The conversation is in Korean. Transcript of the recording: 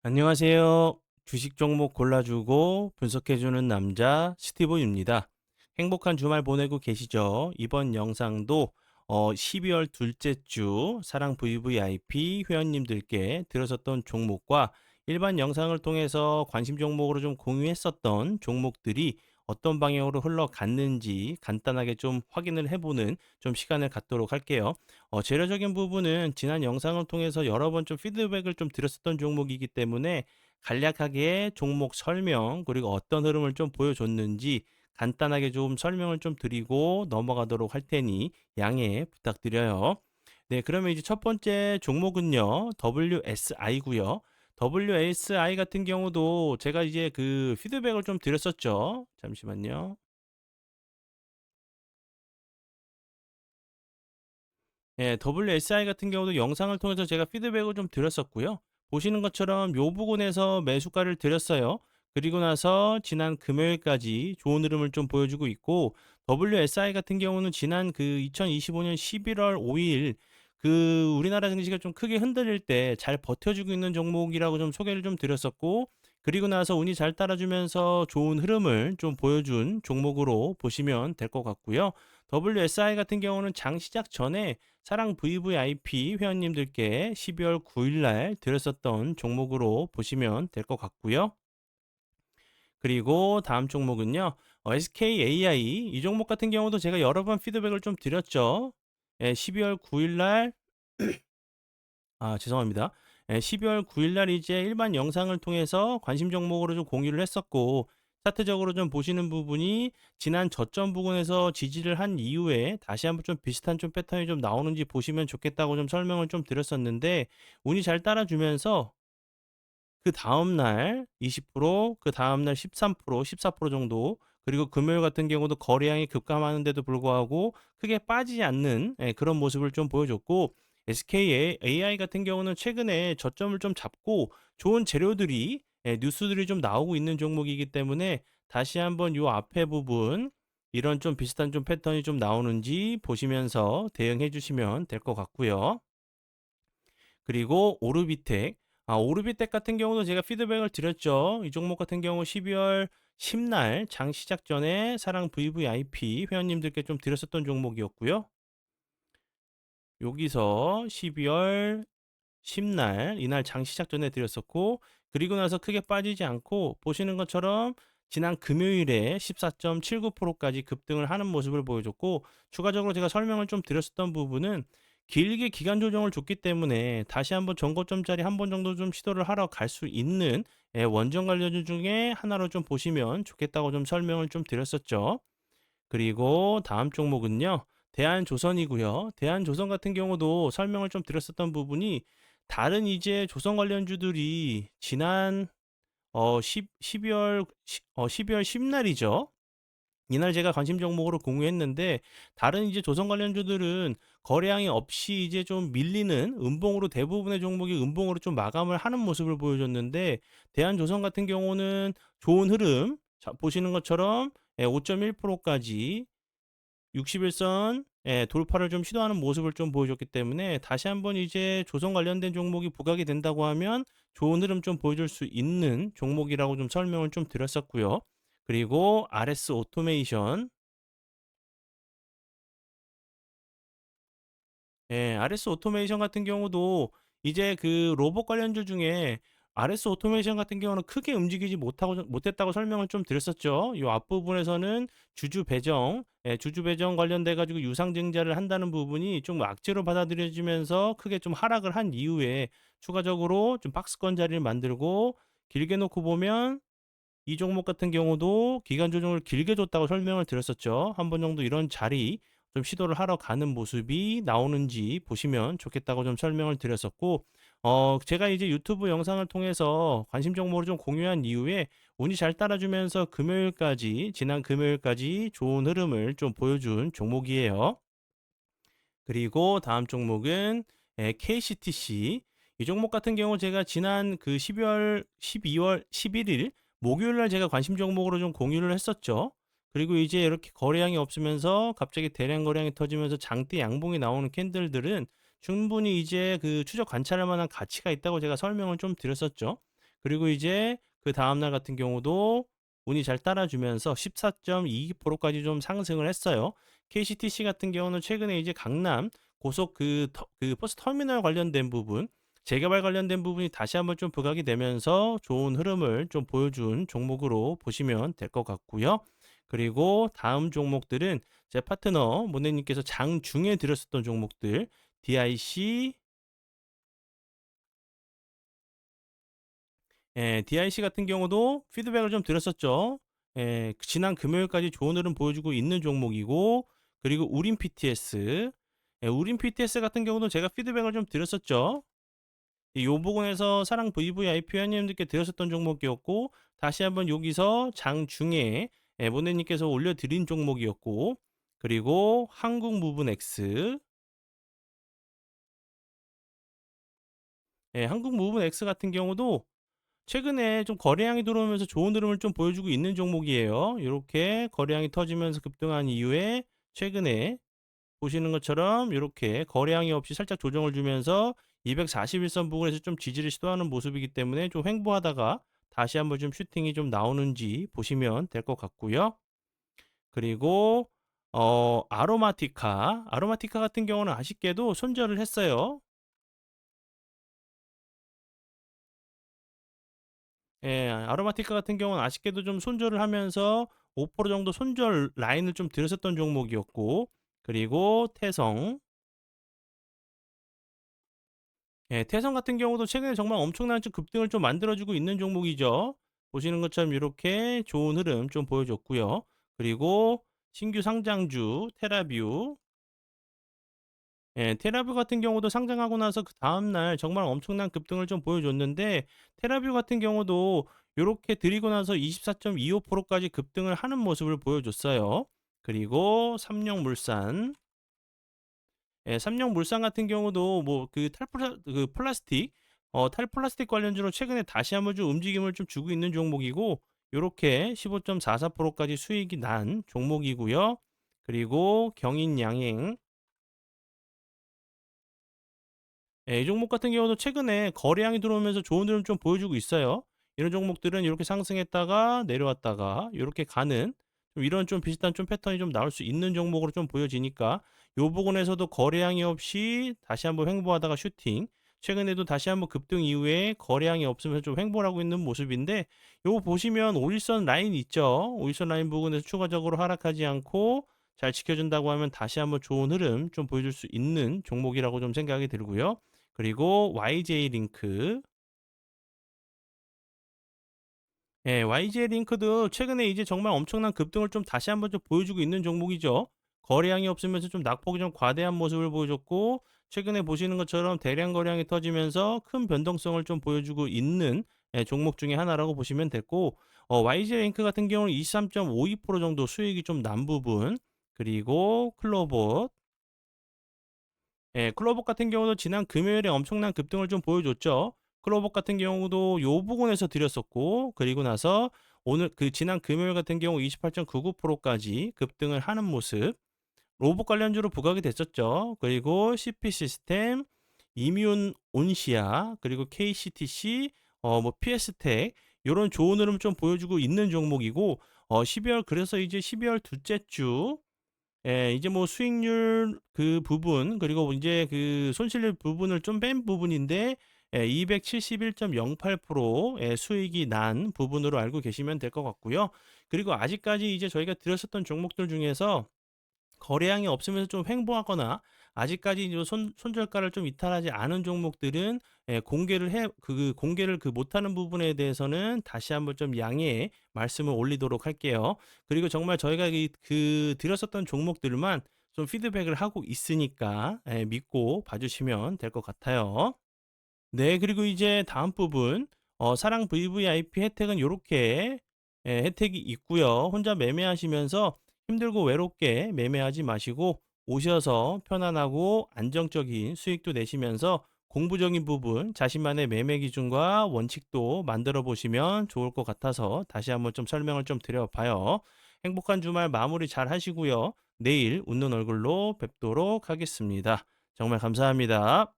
안녕하세요. 주식 종목 골라주고 분석해주는 남자 스티브입니다. 행복한 주말 보내고 계시죠? 이번 영상도 12월 둘째 주 사랑 VVIP 회원님들께 들어섰던 종목과 일반 영상을 통해서 관심 종목으로 좀 공유했었던 종목들이 어떤 방향으로 흘러갔는지 간단하게 좀 확인을 해보는 좀 시간을 갖도록 할게요. 재료적인 부분은 지난 영상을 통해서 여러 번 좀 피드백을 좀 드렸었던 종목이기 때문에 간략하게 종목 설명 그리고 어떤 흐름을 좀 보여줬는지 간단하게 좀 설명을 좀 드리고 넘어가도록 할 테니 양해 부탁드려요. 네, 그러면 이제 첫 번째 종목은요, WSI고요. WSI 같은 경우도 제가 이제 그 피드백을 좀 드렸었죠. 잠시만요. 예, WSI 같은 경우도 영상을 통해서 제가 피드백을 좀 드렸었고요. 보시는 것처럼 요 부분에서 매수가를 드렸어요. 그리고 나서 지난 금요일까지 좋은 흐름을 좀 보여주고 있고, WSI 같은 경우는 지난 그 2025년 11월 5일 그 우리나라 증시가 좀 크게 흔들릴 때 잘 버텨주고 있는 종목이라고 좀 소개를 좀 드렸었고, 그리고 나서 운이 잘 따라주면서 좋은 흐름을 좀 보여준 종목으로 보시면 될 것 같고요. WSI 같은 경우는 장 시작 전에 사랑 VVIP 회원님들께 12월 9일 날 드렸었던 종목으로 보시면 될 것 같고요. 그리고 다음 종목은요. SKAI 이 종목 같은 경우도 제가 여러 번 피드백을 좀 드렸죠. 12월 9일 날 죄송합니다. 12월 9일 날 이제 일반 영상을 통해서 관심 종목으로 좀 공유를 했었고, 차트적으로 좀 보시는 부분이 지난 저점 부근에서 지지를 한 이후에 다시 한번 좀 비슷한 좀 패턴이 좀 나오는지 보시면 좋겠다고 좀 설명을 좀 드렸었는데, 운이 잘 따라주면서 그 다음날 20%, 그 다음날 13%, 14% 정도, 그리고 금요일 같은 경우도 거래량이 급감하는데도 불구하고 크게 빠지지 않는 그런 모습을 좀 보여줬고, SKAI 같은 경우는 최근에 저점을 좀 잡고 좋은 재료들이 뉴스들이 좀 나오고 있는 종목이기 때문에 다시 한번 요 앞에 부분 이런 좀 비슷한 좀 패턴이 좀 나오는지 보시면서 대응해 주시면 될 것 같고요. 그리고 오르비텍. 오르비텍 같은 경우도 제가 피드백을 드렸죠. 이 종목 같은 경우 12월 10날 장 시작 전에 사랑 VVIP 회원님들께 좀 드렸었던 종목이었고요. 여기서 12월 10날 이날 장 시작 전에 드렸었고, 그리고 나서 크게 빠지지 않고 보시는 것처럼 지난 금요일에 14.79%까지 급등을 하는 모습을 보여줬고, 추가적으로 제가 설명을 좀 드렸었던 부분은 길게 기간 조정을 줬기 때문에 다시 한번 전고점짜리 한 번 정도 좀 시도를 하러 갈 수 있는 원전 관련주 중에 하나로 좀 보시면 좋겠다고 좀 설명을 좀 드렸었죠. 그리고 다음 종목은요. 대한조선이고요. 대한조선 같은 경우도 설명을 좀 드렸었던 부분이 다른 이제 조선 관련주들이 지난 12월 12월 10날이죠. 이날 제가 관심 종목으로 공유했는데 다른 이제 조선 관련주들은 거래량이 없이 이제 좀 밀리는 음봉으로 대부분의 종목이 음봉으로 좀 마감을 하는 모습을 보여줬는데 대한조선 같은 경우는 좋은 흐름 자, 보시는 것처럼 5.1%까지 61선 돌파를 좀 시도하는 모습을 좀 보여줬기 때문에 다시 한번 이제 조선 관련된 종목이 부각이 된다고 하면 좋은 흐름 좀 보여줄 수 있는 종목이라고 좀 설명을 좀 드렸었고요. 그리고 RS 오토메이션, RS 오토메이션 같은 경우도 이제 그 로봇 관련주 중에 RS 오토메이션 같은 경우는 크게 움직이지 못했다고 설명을 좀 드렸었죠. 이 앞부분에서는 주주 배정, 주주 배정 관련돼 가지고 유상증자를 한다는 부분이 좀 악재로 받아들여지면서 크게 좀 하락을 한 이후에 추가적으로 좀 박스권 자리를 만들고 길게 놓고 보면 이 종목 같은 경우도 기간 조정을 길게 줬다고 설명을 드렸었죠. 한 번 정도 이런 자리 좀 시도를 하러 가는 모습이 나오는지 보시면 좋겠다고 좀 설명을 드렸었고, 제가 이제 유튜브 영상을 통해서 관심 종목을 좀 공유한 이후에 운이 잘 따라주면서 금요일까지, 지난 금요일까지 좋은 흐름을 좀 보여준 종목이에요. 그리고 다음 종목은 KCTC. 이 종목 같은 경우 제가 지난 그 12월 11일 목요일 날 제가 관심 종목으로 좀 공유를 했었죠. 그리고 이제 이렇게 거래량이 없으면서 갑자기 대량 거래량이 터지면서 장대 양봉이 나오는 캔들들은 충분히 이제 그 추적 관찰할 만한 가치가 있다고 제가 설명을 좀 드렸었죠. 그리고 이제 그 다음날 같은 경우도 운이 잘 따라주면서 14.22%까지 좀 상승을 했어요. KCTC 같은 경우는 최근에 이제 강남 고속 그 버스 터미널 관련된 부분, 재개발 관련된 부분이 다시 한번 좀 부각이 되면서 좋은 흐름을 좀 보여준 종목으로 보시면 될 것 같고요. 그리고 다음 종목들은 제 파트너 모네님께서 장중에 들었었던 종목들, DIC, DIC 같은 경우도 피드백을 좀 드렸었죠. 지난 금요일까지 좋은 흐름 보여주고 있는 종목이고, 그리고 우린 PTS, 우린 PTS 같은 경우도 제가 피드백을 좀 드렸었죠. 요 부분에서 사랑 VVIP 회원님들께 드렸었던 종목이었고, 다시 한번 여기서 장중에 모네님께서 올려드린 종목이었고, 그리고 한국 무분 X, 한국 무분 X 같은 경우도 최근에 좀 거래량이 들어오면서 좋은 흐름을 좀 보여주고 있는 종목이에요. 이렇게 거래량이 터지면서 급등한 이후에 최근에 보시는 것처럼 이렇게 거래량이 없이 살짝 조정을 주면서 241선 부근에서 좀 지지를 시도하는 모습이기 때문에 좀 횡보하다가 다시 한번 좀 슈팅이 좀 나오는지 보시면 될 것 같고요. 그리고 아로마티카 같은 경우는 아쉽게도 손절을 했어요. 아로마티카 같은 경우는 아쉽게도 좀 손절을 하면서 5% 정도 손절 라인을 좀 들었었던 종목이었고, 그리고 태성 같은 경우도 최근에 정말 엄청난 좀 급등을 좀 만들어주고 있는 종목이죠. 보시는 것처럼 이렇게 좋은 흐름 좀 보여줬고요. 그리고 신규 상장주 테라뷰, 테라뷰 같은 경우도 상장하고 나서 그 다음날 정말 엄청난 급등을 좀 보여줬는데, 테라뷰 같은 경우도 이렇게 들이고 나서 24.25%까지 급등을 하는 모습을 보여줬어요. 그리고 삼령물산, 삼령물산 같은 경우도 뭐 그 그 플라스틱, 탈플라스틱 관련주로 최근에 다시 한번 좀 움직임을 좀 주고 있는 종목이고, 요렇게 15.44%까지 수익이 난 종목이고요. 그리고 경인양행, 이 종목 같은 경우도 최근에 거래량이 들어오면서 좋은 흐름 좀 보여주고 있어요. 이런 종목들은 이렇게 상승했다가 내려왔다가 이렇게 가는 좀 이런 좀 비슷한 좀 패턴이 좀 나올 수 있는 종목으로 좀 보여지니까, 요 부분에서도 거래량이 없이 다시 한번 횡보하다가 슈팅, 최근에도 다시 한번 급등 이후에 거래량이 없으면서 좀 횡보를 하고 있는 모습인데, 요거 보시면 오일선 라인 있죠. 오일선 라인 부분에서 추가적으로 하락하지 않고 잘 지켜준다고 하면 다시 한번 좋은 흐름 좀 보여줄 수 있는 종목이라고 좀 생각이 들고요. 그리고 YJ 링크. YJ 링크도 최근에 이제 정말 엄청난 급등을 좀 다시 한번 좀 보여주고 있는 종목이죠. 거래량이 없으면서 좀 낙폭이 좀 과대한 모습을 보여줬고, 최근에 보시는 것처럼 대량 거래량이 터지면서 큰 변동성을 좀 보여주고 있는 종목 중에 하나라고 보시면 됐고, YJ 링크 같은 경우는 23.52% 정도 수익이 좀 난 부분, 그리고 클로버, 클로버 같은 경우도 지난 금요일에 엄청난 급등을 좀 보여줬죠. 클로버 같은 경우도 요 부분에서 드렸었고, 그리고 나서 오늘 그 지난 금요일 같은 경우 28.99%까지 급등을 하는 모습, 로봇 관련주로 부각이 됐었죠. 그리고 CP 시스템, 이뮨 온시아, 그리고 KCTC, 뭐 PS텍, 요런 좋은 흐름 좀 보여주고 있는 종목이고, 12월, 그래서 이제 12월 둘째 주, 이제 뭐 수익률 그 부분, 그리고 이제 그 손실률 부분을 좀 뺀 부분인데, 271.08%의 수익이 난 부분으로 알고 계시면 될 것 같고요. 그리고 아직까지 이제 저희가 드렸었던 종목들 중에서 거래량이 없으면서 좀 횡보하거나 아직까지 이제 손절가를 좀 이탈하지 않은 종목들은, 공개를 그 못하는 부분에 대해서는 다시 한번 좀 양해의 말씀을 올리도록 할게요. 그리고 정말 저희가 드렸었던 종목들만 좀 피드백을 하고 있으니까 믿고 봐주시면 될 것 같아요. 네, 그리고 이제 다음 부분, 사랑 VVIP 혜택은 요렇게 혜택이 있고요. 혼자 매매하시면서 힘들고 외롭게 매매하지 마시고 오셔서 편안하고 안정적인 수익도 내시면서 공부적인 부분, 자신만의 매매 기준과 원칙도 만들어 보시면 좋을 것 같아서 다시 한번 좀 설명을 좀 드려봐요. 행복한 주말 마무리 잘 하시고요. 내일 웃는 얼굴로 뵙도록 하겠습니다. 정말 감사합니다.